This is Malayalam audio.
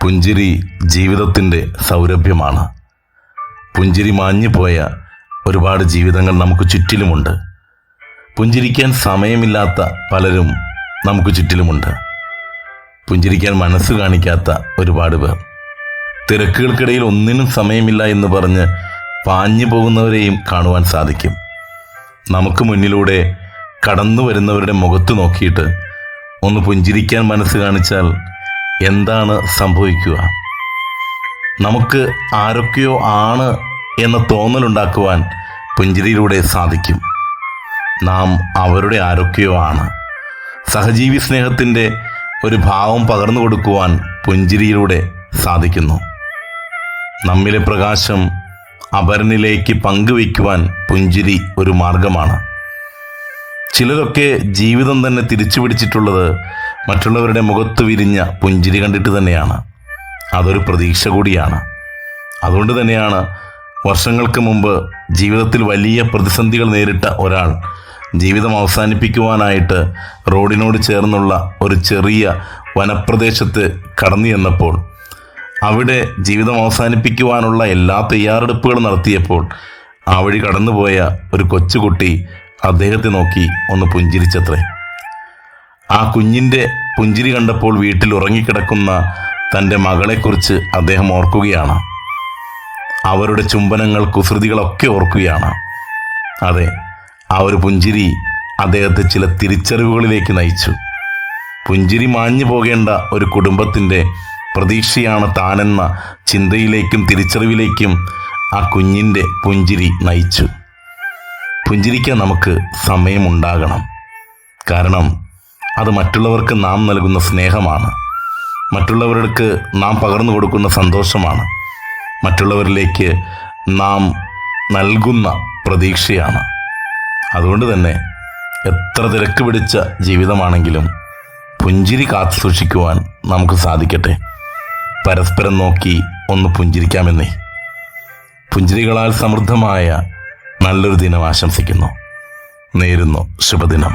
പുഞ്ചിരി ജീവിതത്തിൻ്റെ സൗരഭ്യമാണ്. പുഞ്ചിരി മാഞ്ഞുപോയ ഒരുപാട് ജീവിതങ്ങൾ നമുക്ക് ചുറ്റിലുമുണ്ട്. പുഞ്ചിരിക്കാൻ സമയമില്ലാത്ത പലരും നമുക്ക് ചുറ്റിലുമുണ്ട്. പുഞ്ചിരിക്കാൻ മനസ്സ് കാണിക്കാത്ത ഒരുപാട് പേർ. തിരക്കുകൾക്കിടയിൽ ഒന്നിനും സമയമില്ല എന്ന് പറഞ്ഞ് പാഞ്ഞു പോകുന്നവരെയും കാണുവാൻ സാധിക്കും. നമുക്ക് മുന്നിലൂടെ കടന്നു വരുന്നവരുടെ മുഖത്ത് നോക്കിയിട്ട് ഒന്ന് പുഞ്ചിരിക്കാൻ മനസ്സ് കാണിച്ചാൽ എന്താണ് സംഭവിക്കുക? നമുക്ക് ആരൊക്കെയോ ആണ് എന്ന തോന്നലുണ്ടാക്കുവാൻ പുഞ്ചിരിയിലൂടെ സാധിക്കും. നാം അവരുടെ ആരൊക്കെയോ ആണ്. സഹജീവി സ്നേഹത്തിൻ്റെ ഒരു ഭാവം പകർന്നു കൊടുക്കുവാൻ പുഞ്ചിരിയിലൂടെ സാധിക്കുന്നു. നമ്മിലെ പ്രകാശം അപരനിലേക്ക് പങ്കുവയ്ക്കുവാൻ പുഞ്ചിരി ഒരു മാർഗമാണ്. ചിലരൊക്കെ ജീവിതം തന്നെ തിരിച്ചു പിടിച്ചിട്ടുള്ളത് മറ്റുള്ളവരുടെ മുഖത്ത് വിരിഞ്ഞ പുഞ്ചിരി കണ്ടിട്ട് തന്നെയാണ്. അതൊരു പ്രതീക്ഷ കൂടിയാണ്. അതുകൊണ്ട് തന്നെയാണ് വർഷങ്ങൾക്ക് മുമ്പ് ജീവിതത്തിൽ വലിയ പ്രതിസന്ധികൾ നേരിട്ട ഒരാൾ ജീവിതം അവസാനിപ്പിക്കുവാനായിട്ട് റോഡിനോട് ചേർന്നുള്ള ഒരു ചെറിയ വനപ്രദേശത്ത് കടന്നു ചെന്നപ്പോൾ അവിടെ ജീവിതം അവസാനിപ്പിക്കുവാനുള്ള എല്ലാ തയ്യാറെടുപ്പുകളും നടത്തിയപ്പോൾ ആ വഴി കടന്നുപോയ ഒരു കൊച്ചുകുട്ടി അദ്ദേഹത്തെ നോക്കി ഒന്ന് പുഞ്ചിരിച്ചത്രേ. ആ കുഞ്ഞിൻ്റെ പുഞ്ചിരി കണ്ടപ്പോൾ വീട്ടിൽ ഉറങ്ങിക്കിടക്കുന്ന തൻ്റെ മകളെക്കുറിച്ച് അദ്ദേഹം ഓർക്കുകയാണ്. അവരുടെ ചുംബനങ്ങൾ, കുസൃതികളൊക്കെ ഓർക്കുകയാണ്. അതെ, ആ ഒരു പുഞ്ചിരി അദ്ദേഹത്തെ ചില തിരിച്ചറിവുകളിലേക്ക് നയിച്ചു. പുഞ്ചിരി മാഞ്ഞു പോകേണ്ട ഒരു കുടുംബത്തിൻ്റെ പ്രതീക്ഷയാണ് താനെന്ന ചിന്തയിലേക്കും തിരിച്ചറിവിലേക്കും ആ കുഞ്ഞിൻ്റെ പുഞ്ചിരി നയിച്ചു. പുഞ്ചിരിക്കാൻ നമുക്ക് സമയമുണ്ടാകണം. കാരണം അത് മറ്റുള്ളവർക്ക് നാം നൽകുന്ന സ്നേഹമാണ്. മറ്റുള്ളവർക്ക് നാം പകർന്നു കൊടുക്കുന്ന സന്തോഷമാണ്. മറ്റുള്ളവരിലേക്ക് നാം നൽകുന്ന പ്രതീക്ഷയാണ്. അതുകൊണ്ട് തന്നെ എത്ര തിരക്ക് പിടിച്ച ജീവിതമാണെങ്കിലും പുഞ്ചിരി കാത്തു സൂക്ഷിക്കുവാൻ നമുക്ക് സാധിക്കട്ടെ. പരസ്പരം നോക്കി ഒന്ന് പുഞ്ചിരിക്കാമെന്നേ. പുഞ്ചിരികളാൽ സമൃദ്ധമായ നല്ലൊരു ദിനം ആശംസിക്കുന്നു. നേരുന്നു ശുഭദിനം.